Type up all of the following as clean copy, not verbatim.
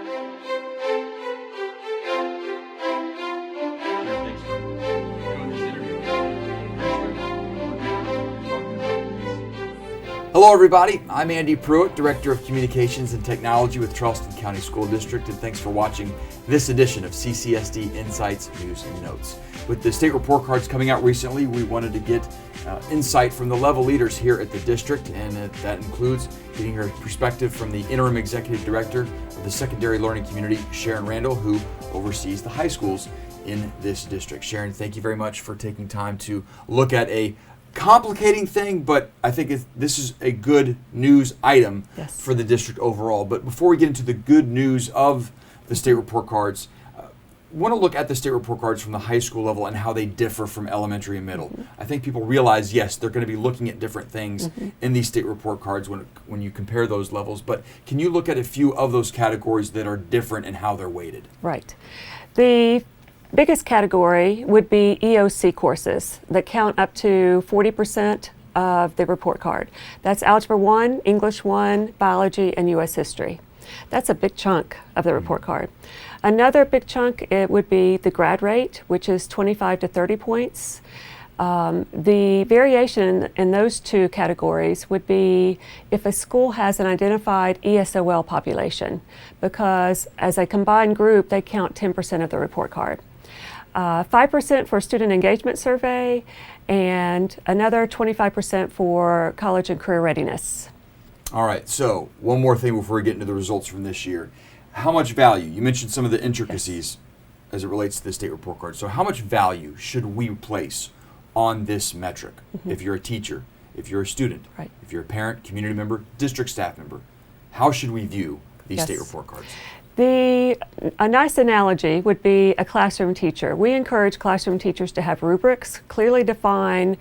Thanks for doing this interview. Hello everybody, I'm Andy Pruitt, Director of Communications and Technology with Charleston County School District, and thanks for watching this edition of CCSD Insights, News, and Notes. With the state report cards coming out recently, we wanted to get insight from the level leaders here at the district, and that includes getting your perspective from the Interim Executive Director of the Secondary Learning Community, Sharon Randall, who oversees the high schools in this district. Sharon, thank you very much for taking time to look at a complicating thing, but I think this is a good news item for the district overall. But before we get into the good news of the state report cards, want to look at the state report cards from the high school level and how they differ from elementary and middle. I think people realize, yes, they're going to be looking at different things in these state report cards when you compare those levels, but can you look at a few of those categories that are different and how they're weighted? Right. The biggest category would be EOC courses that count up to 40% of the report card. That's Algebra 1, English 1, Biology, and U.S. History. That's a big chunk of the report card. Another big chunk, it would be the grad rate, which is 25 to 30 points. The variation in those two categories would be if a school has an identified ESOL population, because as a combined group, they count 10% of the report card. 5% for student engagement survey, and another 25% for college and career readiness. All right, so one more thing before we get into the results from this year. How much value, you mentioned some of the intricacies as it relates to the state report card, so how much value should we place on this metric? If you're a teacher, if you're a student, if you're a parent, community member, district staff member, how should we view these state report cards? A nice analogy would be a classroom teacher. We encourage classroom teachers to have rubrics, clearly define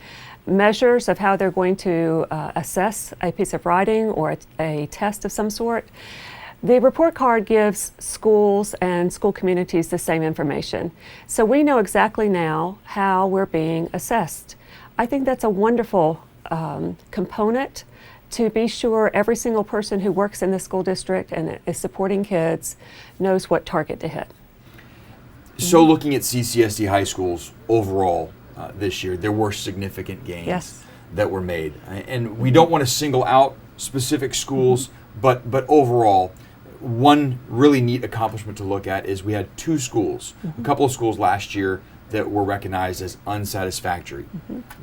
measures of how they're going to assess a piece of writing or a test of some sort. The report card gives schools and school communities the same information. So we know exactly now how we're being assessed. I think that's a wonderful component to be sure every single person who works in the school district and is supporting kids knows what target to hit. So looking at CCSD high schools overall this year, there were significant gains that were made. And we don't want to single out specific schools, but overall, one really neat accomplishment to look at is we had two schools, a couple of schools last year that were recognized as unsatisfactory.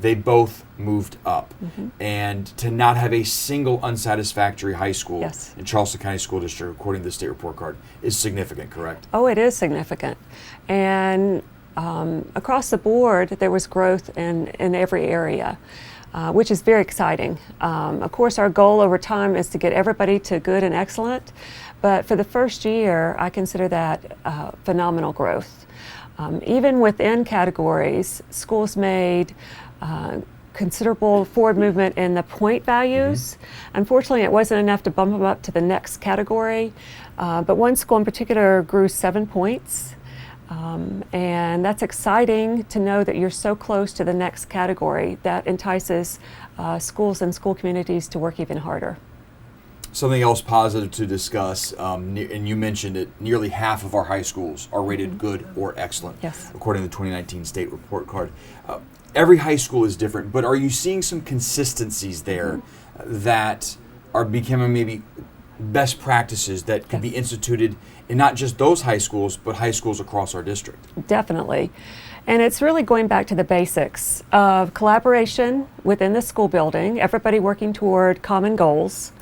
They both moved up. And to not have a single unsatisfactory high school in Charleston County School District, according to the state report card, is significant, correct? Oh, it is significant. And across the board, there was growth in every area, which is very exciting. Of course, our goal over time is to get everybody to good and excellent, but for the first year, I consider that phenomenal growth. Even within categories, schools made considerable forward movement in the point values. Unfortunately, it wasn't enough to bump them up to the next category, but one school in particular grew 7 points. And that's exciting to know that you're so close to the next category. That entices schools and school communities to work even harder. Something else positive to discuss, and you mentioned it, nearly half of our high schools are rated good or excellent, according to the 2019 state report card. Every high school is different, but are you seeing some consistencies there that are becoming maybe best practices that could be instituted in not just those high schools, but high schools across our district? Definitely. And it's really going back to the basics of collaboration within the school building, everybody working toward common goals,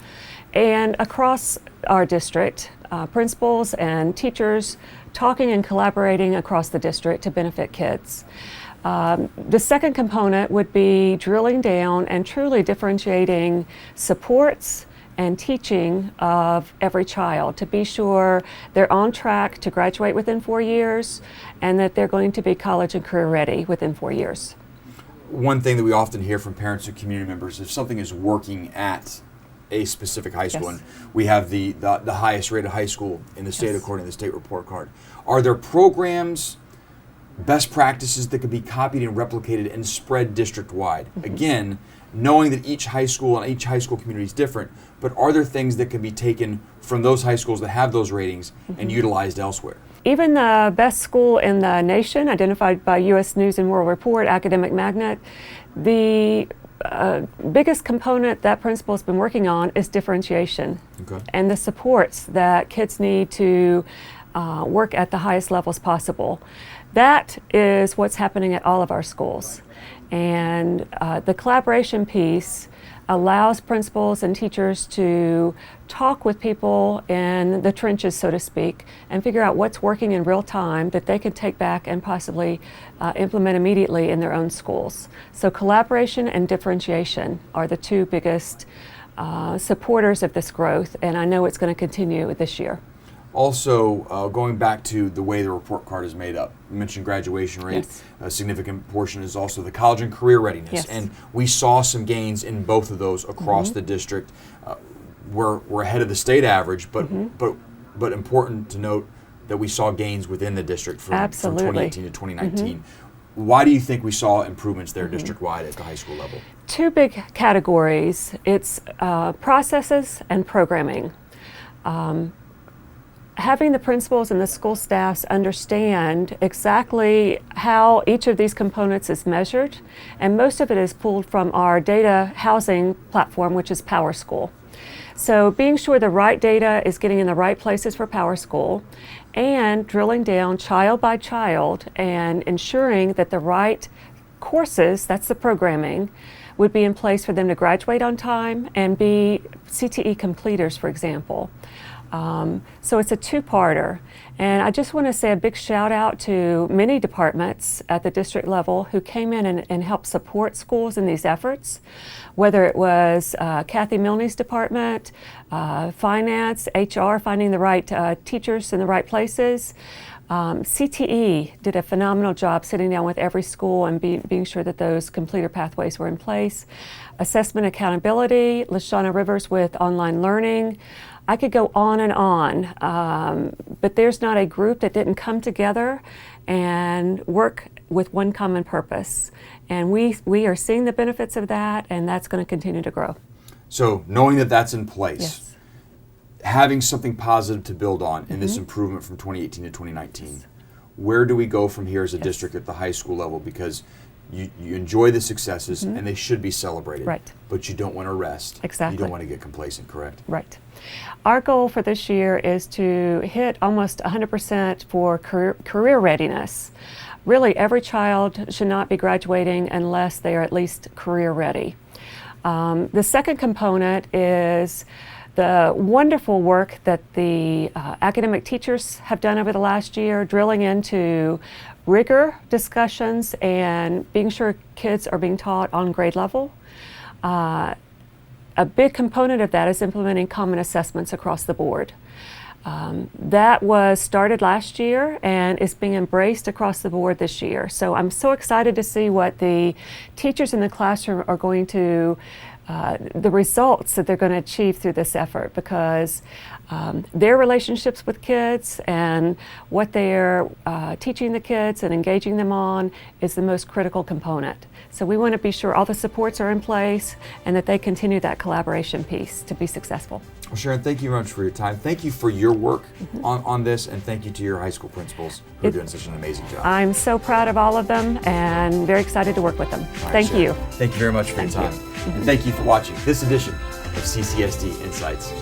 and across our district, principals and teachers talking and collaborating across the district to benefit kids. The second component would be drilling down and truly differentiating supports and teaching of every child to be sure they're on track to graduate within 4 years and that they're going to be college and career ready within 4 years. One thing that we often hear from parents and community members, if something is working at a specific high school, and we have the highest rated high school in the state according to the state report card, are there programs, best practices that could be copied and replicated and spread district-wide? Again, knowing that each high school and each high school community is different, but are there things that can be taken from those high schools that have those ratings and utilized elsewhere? Even the best school in the nation, identified by U.S. News and World Report, Academic Magnet, the biggest component that principal has been working on is differentiation and the supports that kids need to work at the highest levels possible. That is what's happening at all of our schools. And the collaboration piece allows principals and teachers to talk with people in the trenches, so to speak, and figure out what's working in real time that they can take back and possibly implement immediately in their own schools. So collaboration and differentiation are the two biggest supporters of this growth, and I know it's going to continue this year. Also, going back to the way the report card is made up, you mentioned graduation rate. Yes. A significant portion is also the college and career readiness. Yes. And we saw some gains in both of those across the district. We're ahead of the state average, but important to note that we saw gains within the district from 2018 to 2019. Why do you think we saw improvements there district-wide at the high school level? Two big categories. It's processes and programming. Having the principals and the school staffs understand exactly how each of these components is measured, and most of it is pulled from our data housing platform, which is PowerSchool. So being sure the right data is getting in the right places for PowerSchool, and drilling down child by child and ensuring that the right courses, that's the programming, would be in place for them to graduate on time and be CTE completers, for example. So it's a two-parter, and I just want to say a big shout out to many departments at the district level who came in and helped support schools in these efforts, whether it was Kathy Milne's department, finance, HR, finding the right teachers in the right places. CTE did a phenomenal job sitting down with every school and being sure that those completer pathways were in place. Assessment accountability, LaShawna Rivers with online learning. I could go on, but there's not a group that didn't come together and work with one common purpose. And we are seeing the benefits of that, and that's going to continue to grow. So knowing that that's in place, Yes. having something positive to build on in this improvement from 2018 to 2019, where do we go from here as a district at the high school level? Because you enjoy the successes and they should be celebrated, Right. but you don't want to rest. Exactly. You don't want to get complacent, correct? Right. Our goal for this year is to hit almost 100% for career readiness. Really, every child should not be graduating unless they are at least career ready. The second component is the wonderful work that the academic teachers have done over the last year, drilling into rigor discussions and being sure kids are being taught on grade level. A big component of that is implementing common assessments across the board. That was started last year and is being embraced across the board this year. So I'm so excited to see what the teachers in the classroom are going to, the results that they're going to achieve through this effort, because their relationships with kids and what they're teaching the kids and engaging them on is the most critical component. So we want to be sure all the supports are in place and that they continue that collaboration piece to be successful. Well, Sharon, thank you very much for your time. Thank you for your work on this, and thank you to your high school principals who are doing such an amazing job. I'm so proud of all of them and very excited to work with them. All right, Thank Sharon, you. Thank you very much for your time. And thank you for watching this edition of CCSD Insights.